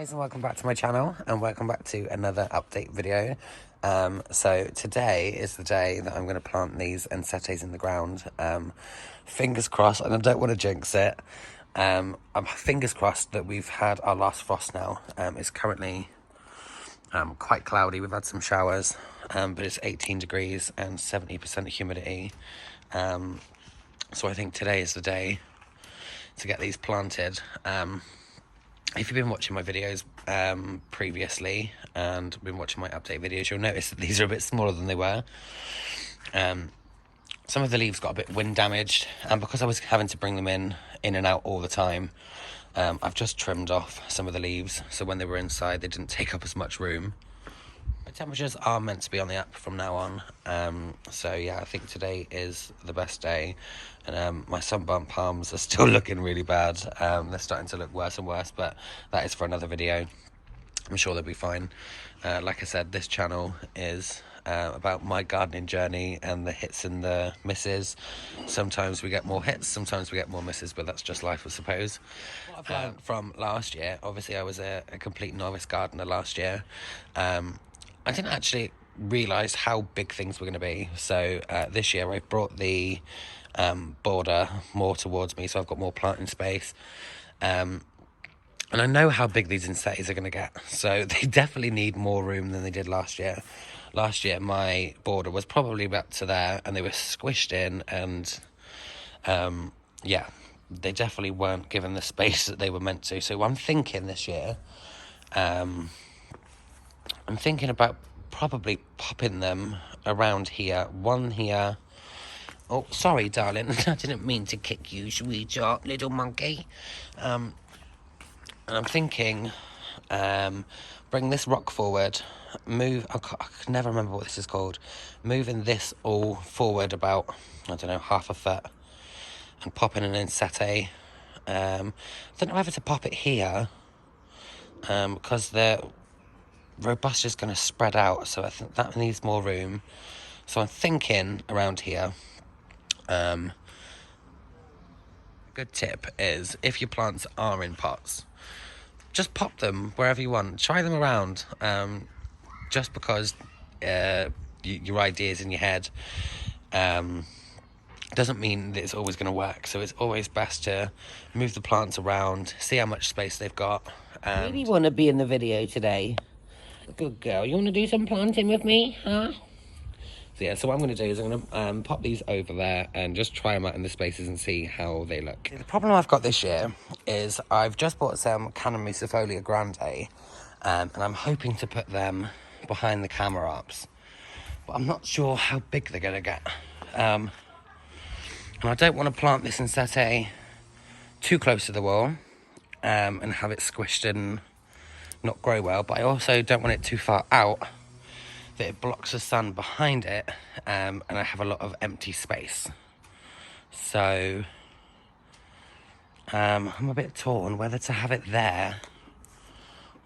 Guys, and welcome back to my channel, and welcome back to another update video. So today is the day that I'm going to plant these Ensetes in the ground. Fingers crossed, and I don't want to jinx it. I'm fingers crossed that we've had our last frost now. It's currently quite cloudy. We've had some showers, but it's 18 degrees and 70% humidity. So I think today is the day to get these planted. If you've been watching my videos previously and been watching my update videos, you'll notice that these are a bit smaller than they were. Some of the leaves got a bit wind damaged, and because I was having to bring them in and out all the time, I've just trimmed off some of the leaves, so when they were inside they didn't take up as much room. The temperatures are meant to be on the up from now on, so yeah, I think today is the best day. And my sunburnt palms are still looking really bad. They're starting to look worse and worse, but that is for another video. I'm sure they'll be fine. Like I said, this channel is about my gardening journey and the hits and the misses. Sometimes we get more hits, sometimes we get more misses, but that's just life, I suppose. What I've learned from last year, obviously I was a complete novice gardener last year. I didn't actually realise how big things were going to be. So this year I've brought the border more towards me, so I've got more planting space. And I know how big these Ensetes are going to get. So they definitely need more room than they did last year. Last year my border was probably about to there, and they were squished in, and yeah, they definitely weren't given the space that they were meant to. So I'm thinking this year, I'm thinking about probably popping them around here. One here. Oh, sorry, darling. I didn't mean to kick you, sweetheart, little monkey. And I'm thinking, bring this rock forward. Move. I can never remember what this is called. Moving this all forward about, I don't know, half a foot, and popping an Ensete. I don't know whether to pop it here, because the robust is going to spread out, so I think that needs more room. So I'm thinking around here. Good tip is, if your plants are in pots, just pop them wherever you want. Try them around. Just because your ideas in your head doesn't mean that it's always going to work. So it's always best to move the plants around, see how much space they've got. Really want to be in the video today. Good girl. You want to do some planting with me, huh? So yeah, so what I'm going to do is I'm going to pop these over there and just try them out in the spaces and see how they look. The problem I've got this year is I've just bought some Canna Grande, and I'm hoping to put them behind the camera ups, but I'm not sure how big they're going to get. And I don't want to plant this Ensete too close to the wall and have it squished and not grow well, but I also don't want it too far out that it blocks the sun behind it, and I have a lot of empty space. So I'm a bit torn whether to have it there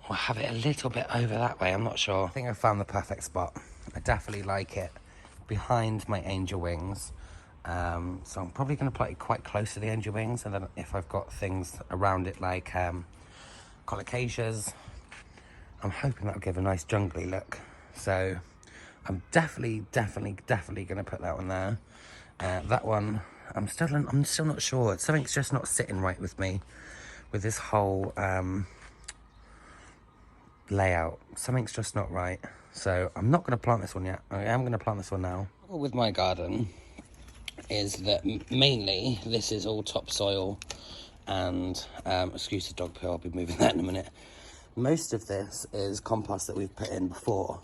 or have it a little bit over that way. I'm not sure. I think I found the perfect spot. I definitely like it behind my angel wings. So I'm probably going to put it quite close to the angel wings, and then if I've got things around it like colocasias, I'm hoping that'll give a nice jungly look. So I'm definitely going to put that one there. That one, I'm still not sure. Something's just not sitting right with me with this whole layout. Something's just not right. So I'm not going to plant this one yet. I am going to plant this one now. With my garden is that mainly this is all topsoil and excuse the dog poo, I'll be moving that in a minute. Most of this is compost that we've put in before.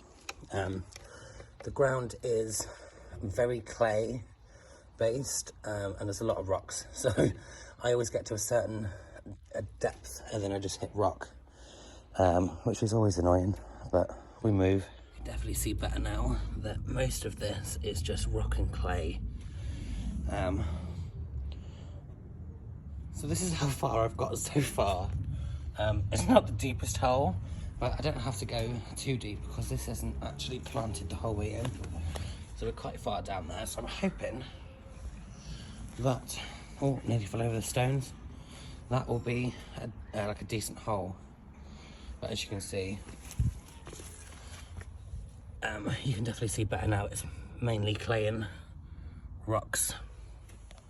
The ground is very clay based, and there's a lot of rocks, so I always get to a certain depth and then I just hit rock, which is always annoying, but we move. You can definitely see better now that most of this is just rock and clay. So this is how far I've got so far. It's not the deepest hole, but I don't have to go too deep because this isn't actually planted the whole way in. So we're quite far down there, so I'm hoping that, oh, nearly fell over the stones, that will be like a decent hole. But as you can see, you can definitely see better now. It's mainly clay and rocks.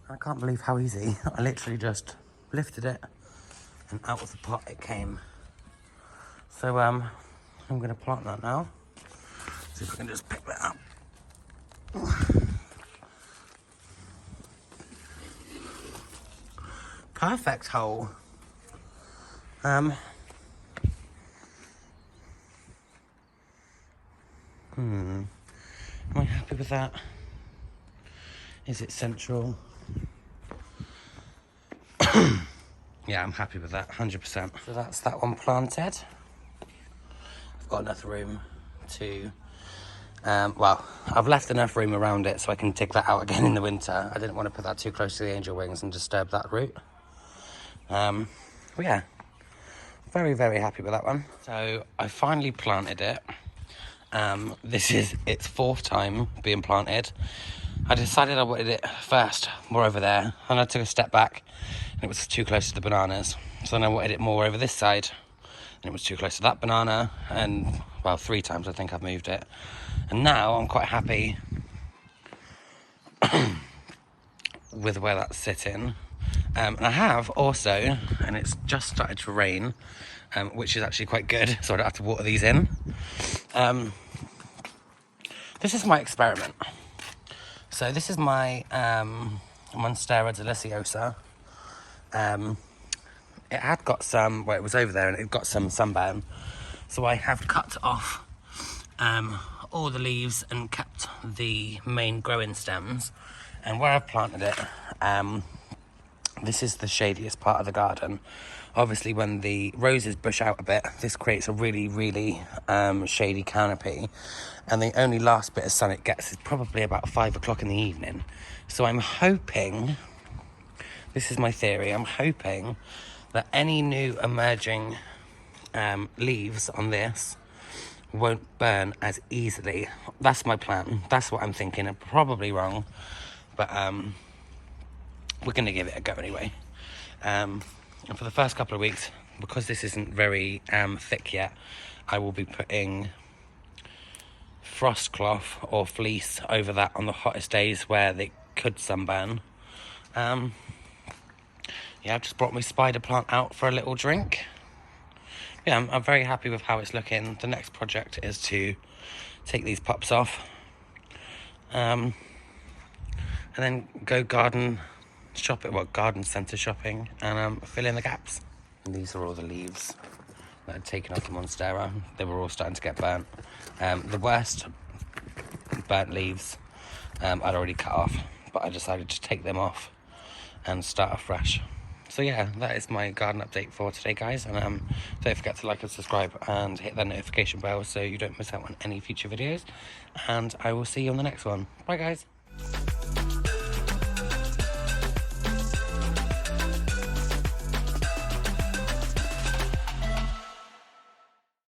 I can't believe how easy. I literally just lifted it and out of the pot it came. So I'm gonna plant that now. See if I can just pick that up. Perfect hole. Am I happy with that? Is it central? Yeah, I'm happy with that, 100%. So that's that one planted. I've got enough room to, well, I've left enough room around it so I can dig that out again in the winter. I didn't want to put that too close to the angel wings and disturb that root. But yeah, very, very happy with that one. So I finally planted it. This is its 4th time being planted. I decided I wanted it first more over there, and I took a step back and it was too close to the bananas. So then I wanted it more over this side and it was too close to that banana, and well, 3 times I think I've moved it. And now I'm quite happy with where that's sitting. And I have also, and it's just started to rain, which is actually quite good, so I don't have to water these in. This is my experiment. So this is my Monstera deliciosa. It had got some, well, it was over there and it got some sunburn. So I have cut off all the leaves and kept the main growing stems. And where I've planted it, this is the shadiest part of the garden. Obviously, when the roses bush out a bit, this creates a really, really shady canopy. And the only last bit of sun it gets is probably about 5 o'clock in the evening. So I'm hoping, this is my theory, I'm hoping that any new emerging leaves on this won't burn as easily. That's my plan. That's what I'm thinking. I'm probably wrong, but we're going to give it a go anyway. And for the first couple of weeks, because this isn't very thick yet, I will be putting frost cloth or fleece over that on the hottest days where they could sunburn. Yeah, I've just brought my spider plant out for a little drink. Yeah, I'm very happy with how it's looking. The next project is to take these pups off, and then go garden centre shopping, and fill in the gaps. And these are all the leaves that I'd taken off the Monstera. They were all starting to get burnt. The worst burnt leaves I'd already cut off, but I decided to take them off and start afresh. So yeah, that is my garden update for today, guys. And don't forget to like and subscribe and hit that notification bell so you don't miss out on any future videos. And I will see you on the next one. Bye, guys.